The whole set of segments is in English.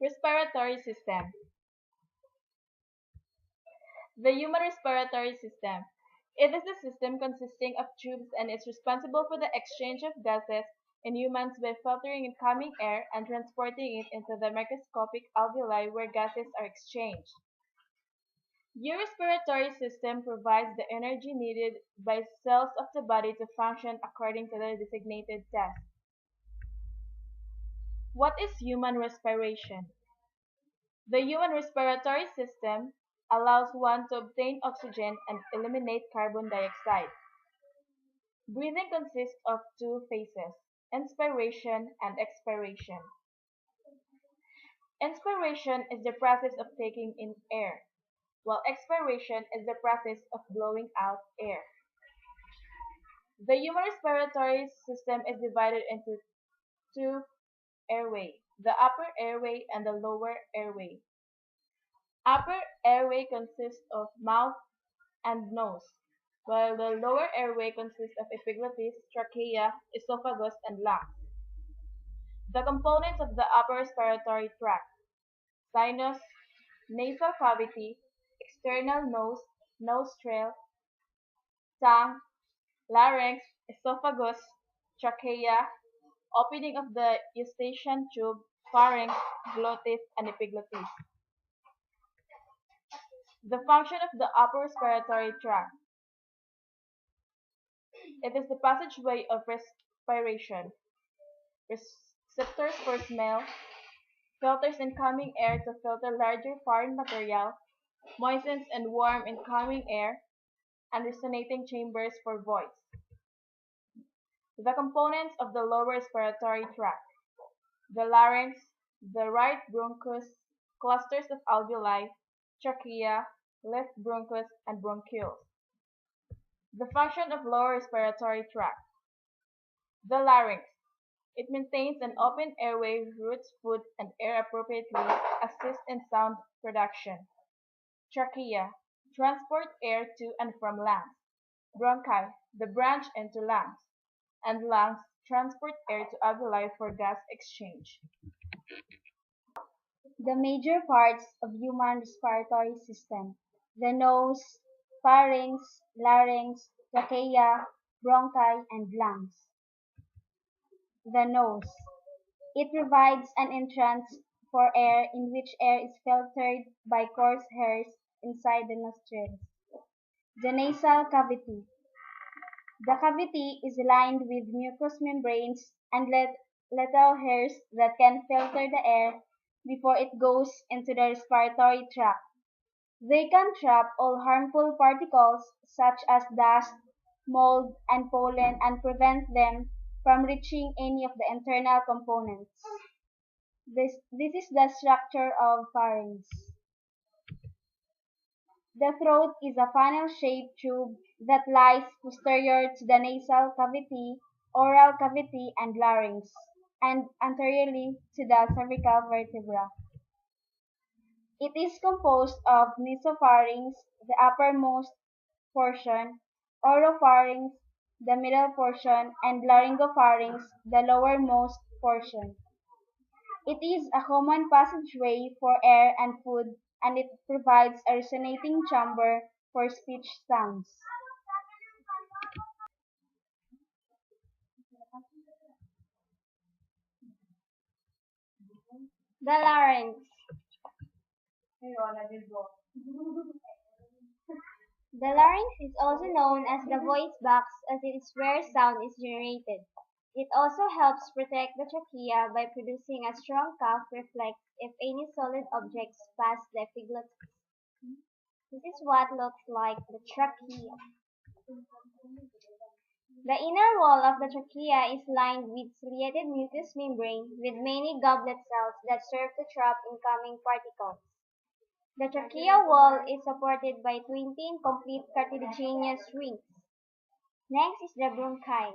Respiratory system. The human respiratory system. It is a system consisting of tubes and is responsible for the exchange of gases in humans by filtering incoming air and transporting it into the microscopic alveoli where gases are exchanged. Your respiratory system provides the energy needed by cells of the body to function according to their designated task. What is human respiration? The human respiratory system allows one to obtain oxygen and eliminate carbon dioxide. Breathing consists of two phases, inspiration and expiration. Inspiration is the process of taking in air, while expiration is the process of blowing out air. The human respiratory system is divided into two airways, the upper airway and the lower airway. Upper airway consists of mouth and nose, while the lower airway consists of epiglottis, trachea, esophagus, and lungs. The components of the upper respiratory tract: sinus, nasal cavity, external nose, nostril, tongue, larynx, esophagus, trachea, opening of the eustachian tube, pharynx, glottis, and epiglottis. The function of the upper respiratory tract. It is the passageway of respiration. Receptors for smell, filters incoming air to filter larger foreign material, moistens and warm incoming air, and resonating chambers for voice. The components of the lower respiratory tract. The larynx, the right bronchus, clusters of alveoli, trachea, left bronchus, and bronchioles. The function of lower respiratory tract. The larynx. It maintains an open airway, routes food and air appropriately, assists in sound production. Trachea. Transport air to and from lungs. Bronchi. The branch into lungs. And lungs transport air to alveoli for gas exchange. The major parts of human respiratory system: the nose, pharynx, larynx, trachea, bronchi, and lungs. The nose. It provides an entrance for air in which air is filtered by coarse hairs inside the nostrils. The nasal cavity. The cavity is lined with mucous membranes and little hairs that can filter the air before it goes into the respiratory tract. They can trap all harmful particles such as dust, mold, and pollen and prevent them from reaching any of the internal components. This is the structure of pharynx. The throat is a funnel-shaped tube that lies posterior to the nasal cavity, oral cavity, and larynx, and anteriorly to the cervical vertebra. It is composed of nasopharynx, the uppermost portion, oropharynx, the middle portion, and laryngopharynx, the lowermost portion. It is a common passageway for air and food, and it provides a resonating chamber for speech sounds. The larynx. The larynx is also known as the voice box as it is where sound is generated. It also helps protect the trachea by producing a strong cough reflex if any solid objects pass the epiglottis. This is what looks like the trachea. The inner wall of the trachea is lined with ciliated mucous membrane with many goblet cells that serve to trap incoming particles. The trachea wall is supported by 20 incomplete cartilaginous rings. Next is the bronchi.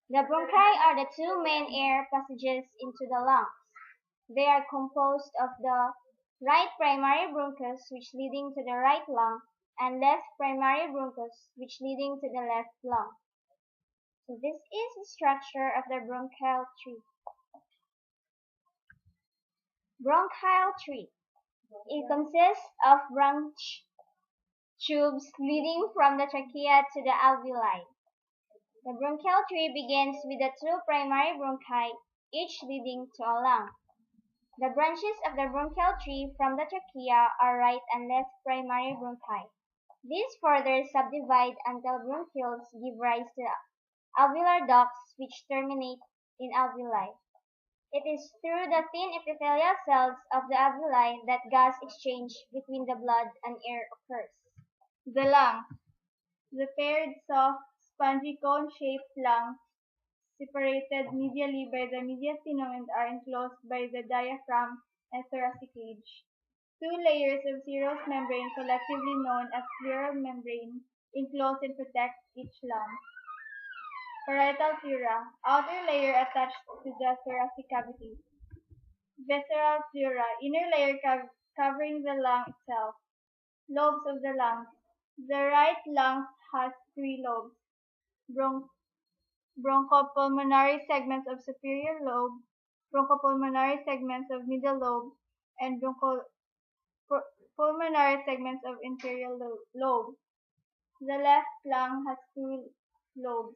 The bronchi are the two main air passages into the lungs. They are composed of the right primary bronchus, which leading to the right lung, and left primary bronchus, which leading to the left lung. So this is the structure of the bronchial tree. Bronchial tree. It consists of branch tubes leading from the trachea to the alveoli. The bronchial tree begins with the two primary bronchi, each leading to a lung. The branches of the bronchial tree from the trachea are right and left primary bronchi. These further subdivide until bronchioles give rise to alveolar ducts which terminate in alveoli. It is through the thin epithelial cells of the alveoli that gas exchange between the blood and air occurs. The lungs. The paired, soft, spongy cone-shaped lungs, separated medially by the mediastinum and are enclosed by the diaphragm and thoracic cage. Two layers of serous membrane, collectively known as pleural membrane, enclose and protect each lung. Parietal pleura, outer layer attached to the thoracic cavity. Visceral pleura, inner layer covering the lung itself. Lobes of the lungs. The right lung has three lobes. Bron- bronchopulmonary segments of superior lobe, bronchopulmonary segments of middle lobe, and bronchopulmonary segments of inferior lobe. The left lung has two lobes,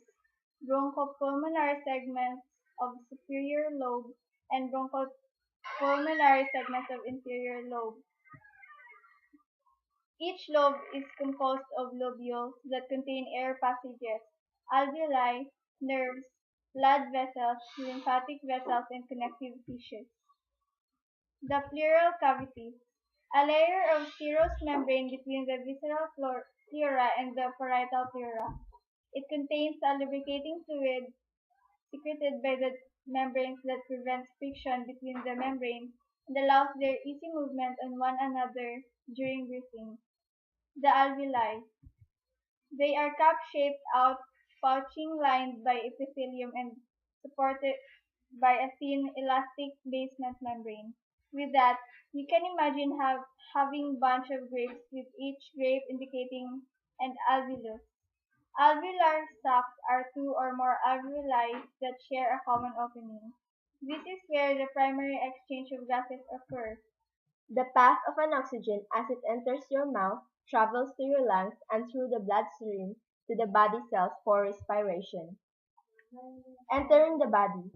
bronchopulmonary segments of superior lobe and bronchopulmonary segments of inferior lobe. Each lobe is composed of lobules that contain air passages, alveoli, nerves, blood vessels, lymphatic vessels, and connective tissues. The pleural cavity, a layer of serous membrane between the visceral pleura and the parietal pleura. It contains a lubricating fluid secreted by the membranes that prevents friction between the membranes and allows their easy movement on one another during breathing. The alveoli. They are cup-shaped outpouching lined by epithelium and supported by a thin elastic basement membrane. With that, you can imagine having bunch of grapes with each grape indicating an alveolus. Alveolar sacs are two or more alveoli that share a common opening. This is where the primary exchange of gases occurs. The path of an oxygen as it enters your mouth travels to your lungs and through the bloodstream to the body cells for respiration. Entering the body.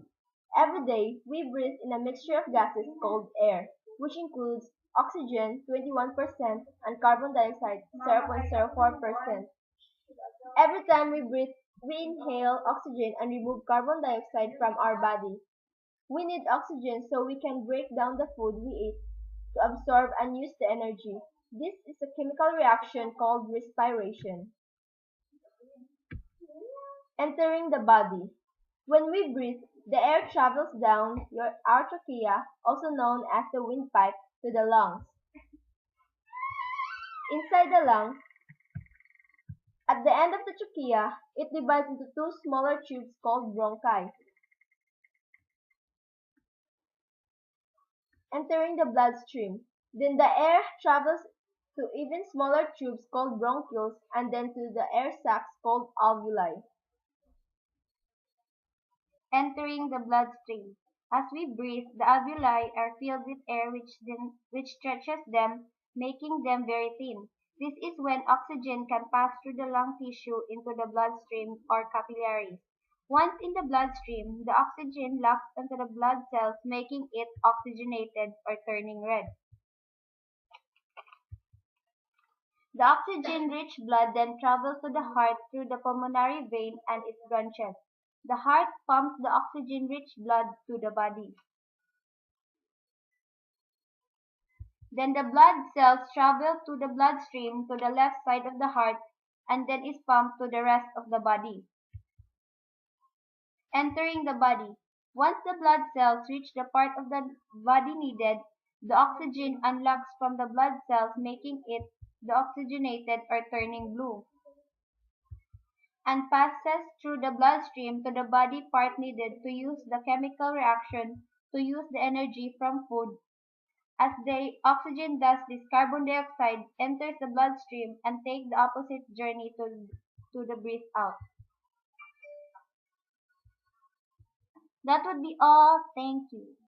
Every day, we breathe in a mixture of gases called air, which includes oxygen 21% and carbon dioxide 0.04%. Every time we breathe, we inhale oxygen and remove carbon dioxide from our body. We need oxygen so we can break down the food we eat to absorb and use the energy. This is a chemical reaction called respiration. Entering the body. When we breathe, the air travels down our trachea, also known as the windpipe, to the lungs. Inside the lungs, at the end of the trachea, it divides into two smaller tubes called bronchi. Entering the bloodstream. Then the air travels to even smaller tubes called bronchioles and then to the air sacs called alveoli. Entering the bloodstream. As we breathe, the alveoli are filled with air which stretches them, making them very thin. This is when oxygen can pass through the lung tissue into the bloodstream or capillaries. Once in the bloodstream, the oxygen locks onto the blood cells, making it oxygenated or turning red. The oxygen-rich blood then travels to the heart through the pulmonary vein and its branches. The heart pumps the oxygen-rich blood to the body. Then the blood cells travel to the bloodstream to the left side of the heart and then is pumped to the rest of the body. Entering the body. Once the blood cells reach the part of the body needed, the oxygen unlocks from the blood cells, making it deoxygenated or turning blue, and passes through the bloodstream to the body part needed to use the chemical reaction to use the energy from food. As the oxygen does this, carbon dioxide enters the bloodstream and takes the opposite journey to the breath out. That would be all. Thank you.